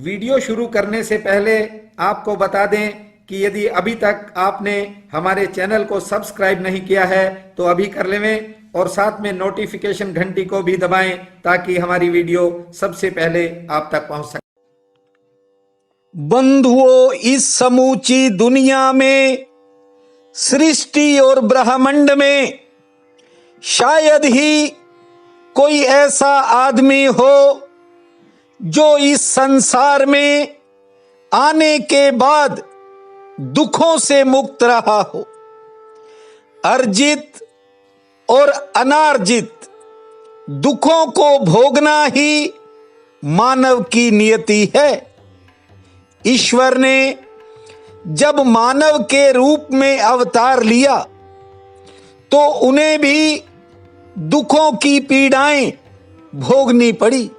Video शुरू करने से पहले आपको बता दें कि यदि अभी तक आपने हमारे चैनल को सब्सक्राइब नहीं किया है तो अभी कर लें और साथ में नोटिफिकेशन घंटी को भी दबाएं ताकि हमारी वीडियो सबसे पहले आप तक पहुंच सके। बंधुओं, इस समूची दुनिया में, सृष्टि और ब्रह्मांड में शायद ही कोई ऐसा आदमी हो जो इस संसार में आने के बाद दुखों से मुक्त रहा हो। अर्जित और अनार्जित दुखों को भोगना ही मानव की नियति है। ईश्वर ने जब मानव के रूप में अवतार लिया तो उन्हें भी दुखों की पीड़ाएं भोगनी पड़ी।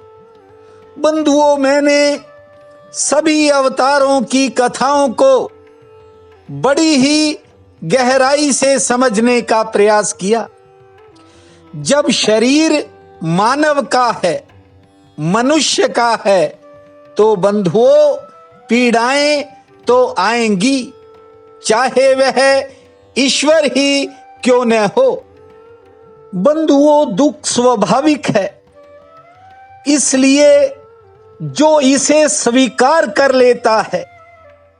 बंधुओं, मैंने सभी अवतारों की कथाओं को बड़ी ही गहराई से समझने का प्रयास किया। जब शरीर मानव का है, मनुष्य का है, तो बंधुओं पीड़ाएं तो आएंगी, चाहे वह ईश्वर ही क्यों न हो। बंधुओं, दुख स्वाभाविक है, इसलिए जो इसे स्वीकार कर लेता है,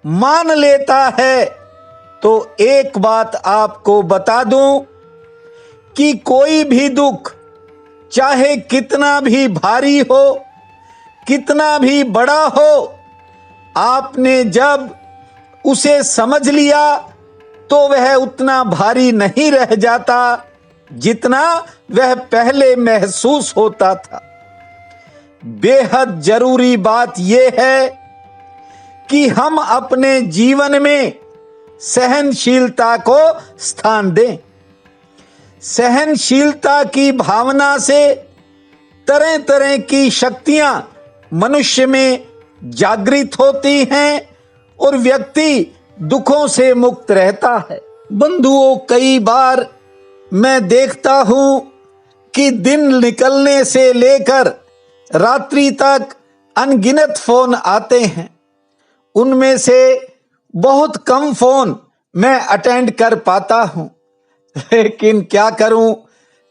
मान लेता है, तो एक बात आपको बता दूं कि कोई भी दुख चाहे कितना भी भारी हो, कितना भी बड़ा हो, आपने जब उसे समझ लिया तो वह उतना भारी नहीं रह जाता जितना वह पहले महसूस होता था। बेहद जरूरी बात यह है कि हम अपने जीवन में सहनशीलता को स्थान दें। सहनशीलता की भावना से तरह तरह की शक्तियां मनुष्य में जागृत होती हैं और व्यक्ति दुखों से मुक्त रहता है। बंधुओं, कई बार मैं देखता हूं कि दिन निकलने से लेकर रात्रि तक अनगिनत फोन आते हैं। उनमें से बहुत कम फोन मैं अटेंड कर पाता हूं, लेकिन क्या करूं,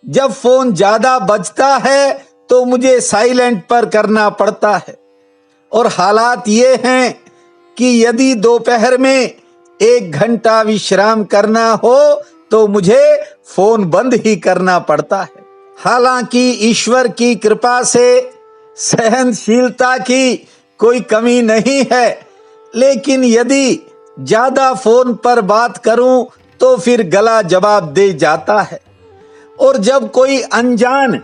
जब फोन ज्यादा बजता है तो मुझे साइलेंट पर करना पड़ता है। और हालात ये हैं कि यदि दोपहर में 1 घंटा विश्राम करना हो तो मुझे फोन बंद ही करना पड़ता है। हालांकि ईश्वर की कृपा से सहनशीलता की कोई कमी नहीं है, लेकिन यदि ज्यादा फोन पर बात करूं तो फिर गला जवाब दे जाता है। और जब कोई अनजान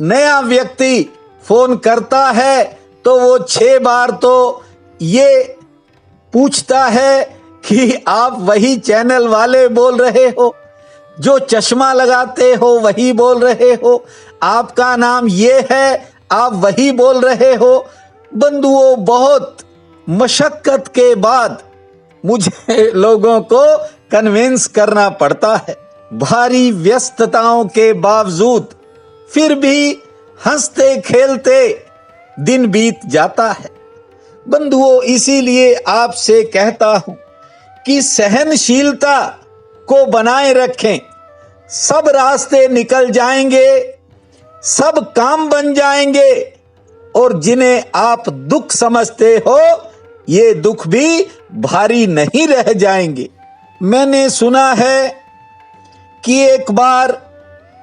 नया व्यक्ति फोन करता है तो वो 6 बार तो ये पूछता है कि आप वही चैनल वाले बोल रहे हो, जो चश्मा लगाते हो वही बोल रहे हो, आपका नाम ये है, आप वही बोल रहे हो। बंधुओं, बहुत मशक्कत के बाद मुझे लोगों को कन्विंस करना पड़ता है। भारी व्यस्तताओं के बावजूद फिर भी हंसते खेलते दिन बीत जाता है। बंधुओं, इसीलिए आपसे कहता हूं कि सहनशीलता को बनाए रखें। सब रास्ते निकल जाएंगे, सब काम बन जाएंगे, और जिन्हें आप दुख समझते हो ये दुख भी भारी नहीं रह जाएंगे। मैंने सुना है कि एक बार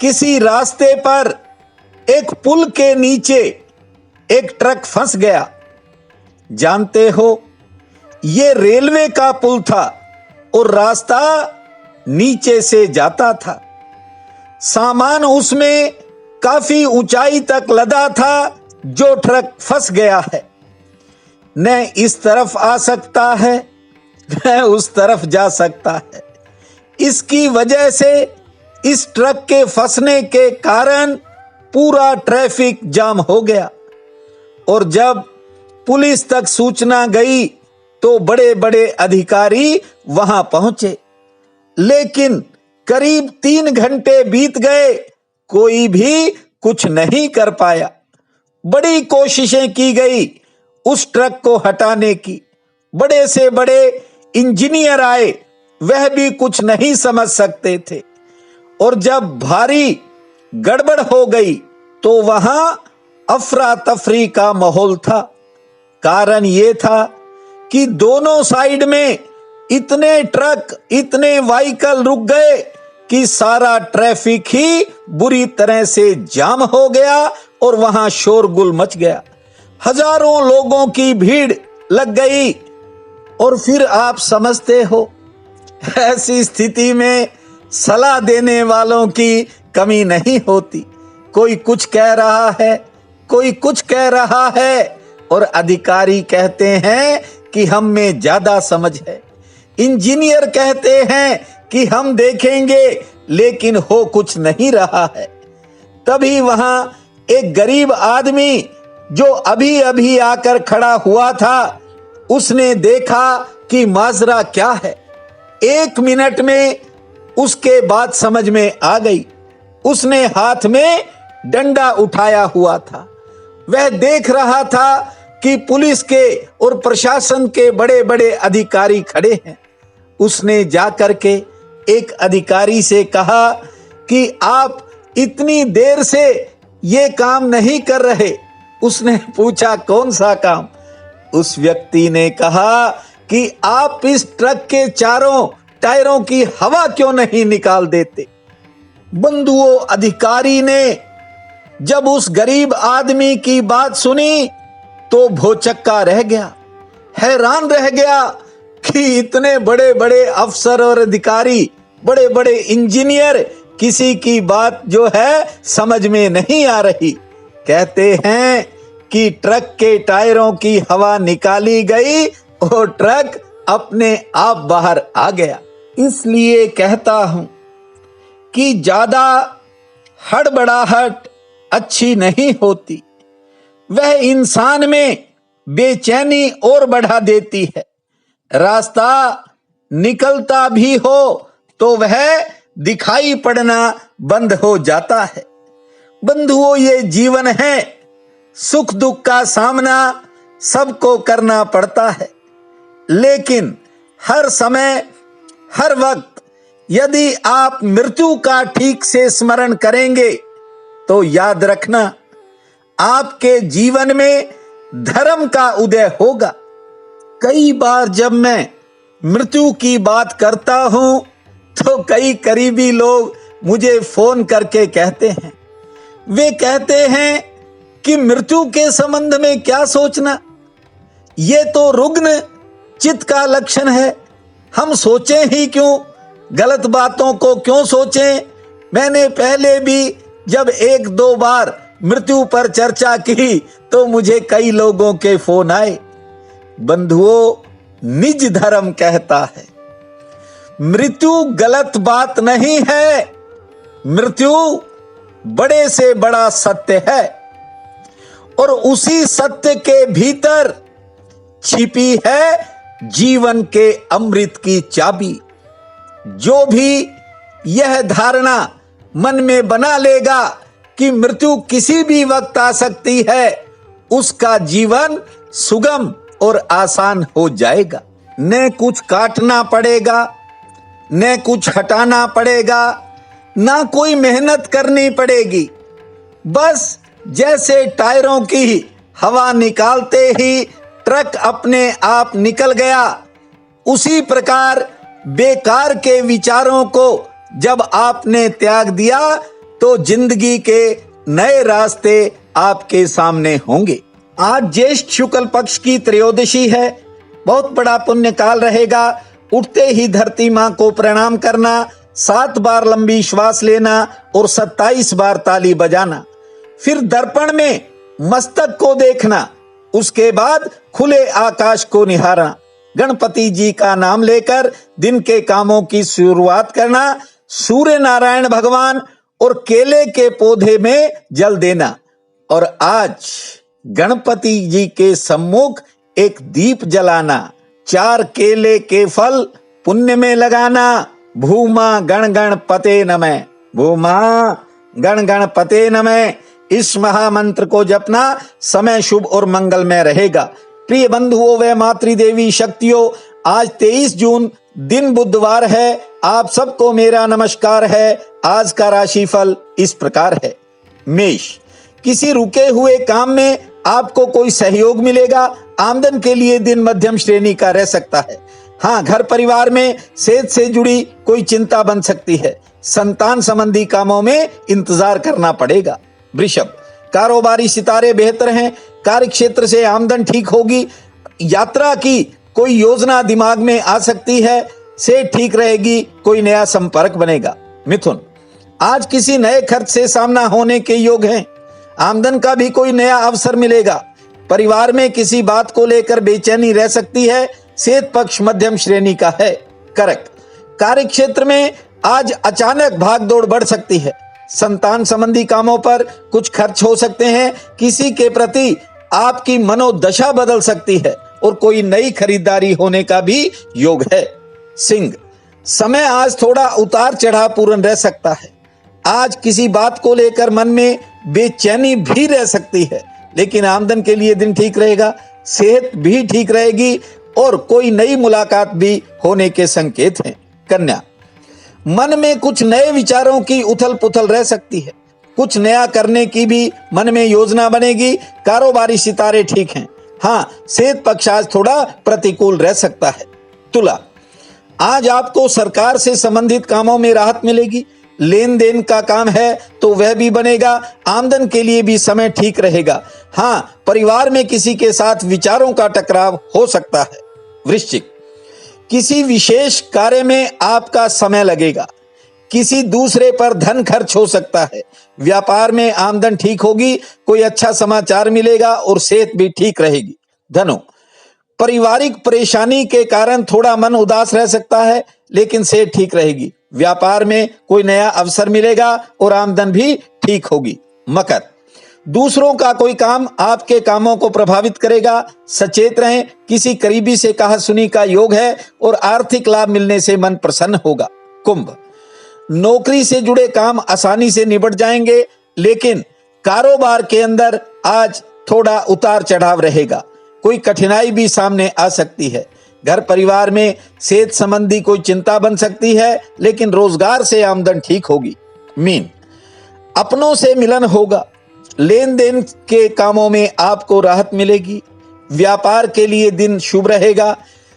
किसी रास्ते पर एक पुल के नीचे एक ट्रक फंस गया। जानते हो, ये रेलवे का पुल था और रास्ता नीचे से जाता था। सामान उसमें काफी ऊंचाई तक लदा था। जो ट्रक फंस गया है, न इस तरफ आ सकता है न उस तरफ जा सकता है। इसकी वजह से इस ट्रक के फंसने के कारण पूरा ट्रैफिक जाम हो गया। और जब पुलिस तक सूचना गई तो बड़े बड़े अधिकारी वहां पहुंचे, लेकिन करीब 3 घंटे बीत गए, कोई भी कुछ नहीं कर पाया। बड़ी कोशिशें की गई उस ट्रक को हटाने की। बड़े से बड़े इंजीनियर आए, वह भी कुछ नहीं समझ सकते थे। और जब भारी गड़बड़ हो गई तो वहां अफरा तफरी का माहौल था। कारण यह था कि दोनों साइड में इतने ट्रक, इतने व्हीकल रुक गए कि सारा ट्रैफिक ही बुरी तरह से जाम हो गया और वहां शोरगुल मच गया। हजारों लोगों की भीड़ लग गई। और फिर आप समझते हो, ऐसी स्थिति में सलाह देने वालों की कमी नहीं होती। कोई कुछ कह रहा है, कोई कुछ कह रहा है, और अधिकारी कहते हैं कि हम में ज्यादा समझ है। इंजीनियर कहते हैं कि हम देखेंगे, लेकिन हो कुछ नहीं रहा है। तभी वहां एक गरीब आदमी जो अभी अभी आकर खड़ा हुआ था, उसने देखा कि माजरा क्या है। 1 मिनट में उसके बात समझ में आ गई। उसने हाथ में डंडा उठाया हुआ था। वह देख रहा था कि पुलिस के और प्रशासन के बड़े बड़े अधिकारी खड़े हैं। उसने जाकर के एक अधिकारी से कहा कि आप इतनी देर से ये काम नहीं कर रहे। उसने पूछा, कौन सा काम? उस व्यक्ति ने कहा कि आप इस ट्रक के चारों टायरों की हवा क्यों नहीं निकाल देते? बंधुओं, अधिकारी ने जब उस गरीब आदमी की बात सुनी तो भौचक्का रह गया, हैरान रह गया कि इतने बड़े बड़े अफसर और अधिकारी, बड़े बड़े इंजीनियर, किसी की बात जो है समझ में नहीं आ रही। कहते हैं कि ट्रक के टायरों की हवा निकाली गई और ट्रक अपने आप बाहर आ गया। इसलिए कहता हूं कि ज्यादा हड़बड़ाहट अच्छी नहीं होती। वह इंसान में बेचैनी और बढ़ा देती है। रास्ता निकलता भी हो तो वह दिखाई पड़ना बंद हो जाता है। बंधुओं, ये जीवन है। सुख दुख का सामना सबको करना पड़ता है, लेकिन हर समय, हर वक्त यदि आप मृत्यु का ठीक से स्मरण करेंगे तो याद रखना, आपके जीवन में धर्म का उदय होगा। कई बार जब मैं मृत्यु की बात करता हूं तो कई करीबी लोग मुझे फोन करके कहते हैं, वे कहते हैं कि मृत्यु के संबंध में क्या सोचना, ये तो रुग्ण चित्त का लक्षण है। हम सोचें ही क्यों, गलत बातों को क्यों सोचें। मैंने पहले भी जब 1-2 बार मृत्यु पर चर्चा की तो मुझे कई लोगों के फोन आए। बंधुओं, निज धर्म कहता है मृत्यु गलत बात नहीं है। मृत्यु बड़े से बड़ा सत्य है और उसी सत्य के भीतर छिपी है जीवन के अमृत की चाबी। जो भी यह धारणा मन में बना लेगा कि मृत्यु किसी भी वक्त आ सकती है, उसका जीवन सुगम और आसान हो जाएगा। न कुछ काटना पड़ेगा, न कुछ हटाना पड़ेगा, ना कोई मेहनत करनी पड़ेगी। बस जैसे टायरों की हवा निकालते ही ट्रक अपने आप निकल गया, उसी प्रकार बेकार के विचारों को जब आपने त्याग दिया तो जिंदगी के नए रास्ते आपके सामने होंगे। आज ज्येष्ठ शुक्ल पक्ष की त्रयोदशी है। बहुत बड़ा पुण्य काल रहेगा। उठते ही धरती मां को प्रणाम करना, 7 बार लंबी श्वास लेना और 27 बार ताली बजाना। फिर दर्पण में मस्तक को देखना, उसके बाद खुले आकाश को निहारना। गणपति जी का नाम लेकर दिन के कामों की शुरुआत करना। सूर्य नारायण भगवान और केले के पौधे में जल देना। और आज गणपति जी के सम्मुख एक दीप जलाना। 4 केले के फल पुण्य में लगाना। भूमा गण गणपते नमः, भूमा गण गणपते नमः। इस महामंत्र को जपना, समय शुभ और मंगलमय रहेगा। प्रिय बंधुओं व मातृदेवी शक्तियों, आज 23 जून दिन बुधवार है। आप सबको मेरा नमस्कार है। आज का राशिफल इस प्रकार है। मेष, किसी रुके हुए काम में आपको कोई सहयोग मिलेगा। आमदन के लिए दिन मध्यम श्रेणी का रह सकता है। हाँ, घर परिवार में सेहत से जुड़ी कोई चिंता बन सकती है। संतान संबंधी कामों में इंतजार करना पड़ेगा। वृषभ, कारोबारी सितारे बेहतर हैं। कार्य क्षेत्र से आमदन ठीक होगी। यात्रा की कोई योजना दिमाग में आ सकती है, से ठीक रहेगी। कोई नया संपर्क बनेगा। मिथुन, आज किसी नए खर्च से सामना होने के योग हैं। आमदन का भी कोई नया अवसर मिलेगा। परिवार में किसी बात को लेकर बेचैनी रह सकती है। सेहत पक्ष मध्यम श्रेणी का है। कर्क, कार्य क्षेत्र में आज अचानक भागदौड़ बढ़ सकती है। संतान संबंधी कामों पर कुछ खर्च हो सकते हैं। किसी के प्रति आपकी मनोदशा बदल सकती है और कोई नई खरीदारी होने का भी योग है। सिंह, समय आज थोड़ा उतार चढ़ाव पूर्ण रह सकता है। आज किसी बात को लेकर मन में बेचैनी भी रह सकती है, लेकिन आमदन के लिए दिन ठीक रहेगा। सेहत भी ठीक रहेगी और कोई नई मुलाकात भी होने के संकेत हैं। कन्या, मन में कुछ नए विचारों की उथल पुथल रह सकती है। कुछ नया करने की भी मन में योजना बनेगी। कारोबारी सितारे ठीक हैं। हाँ, सेहत पक्ष आज थोड़ा प्रतिकूल रह सकता है। तुला, आज आपको सरकार से संबंधित कामों में राहत मिलेगी। लेन देन का काम है तो वह भी बनेगा। आमदन के लिए भी समय ठीक रहेगा। हाँ, परिवार में किसी के साथ विचारों का टकराव हो सकता है। वृश्चिक, किसी विशेष कार्य में आपका समय लगेगा। किसी दूसरे पर धन खर्च हो सकता है। व्यापार में आमदन ठीक होगी। कोई अच्छा समाचार मिलेगा और सेहत भी ठीक रहेगी। धनु, पारिवारिक परेशानी के कारण थोड़ा मन उदास रह सकता है, लेकिन सेहत ठीक रहेगी। व्यापार में कोई नया अवसर मिलेगा और आमदन भी ठीक होगी। मकर, दूसरों का कोई काम आपके कामों को प्रभावित करेगा। सचेत रहें। किसी करीबी से कहा सुनी का योग है और आर्थिक लाभ मिलने से मन प्रसन्न होगा। कुंभ, नौकरी से जुड़े काम आसानी से निपट जाएंगे, लेकिन कारोबार के अंदर आज थोड़ा उतार चढ़ाव रहेगा। कोई कठिनाई भी सामने आ सकती है। घर परिवार में सेहत संबंधी कोई चिंता बन सकती है, लेकिन रोजगार से आमदन ठीक होगी। मीन, अपनों से मिलन होगा। लेन देन के कामों में आपको राहत मिलेगी। व्यापार के लिए दिन शुभ रहेगा।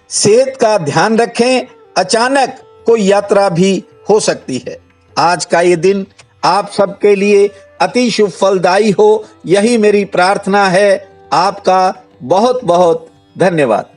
सेहत का ध्यान रखें। अचानक कोई यात्रा भी हो सकती है। आज का ये दिन आप सबके लिए अति शुभ फलदायी हो, यही मेरी प्रार्थना है। आपका बहुत बहुत धन्यवाद।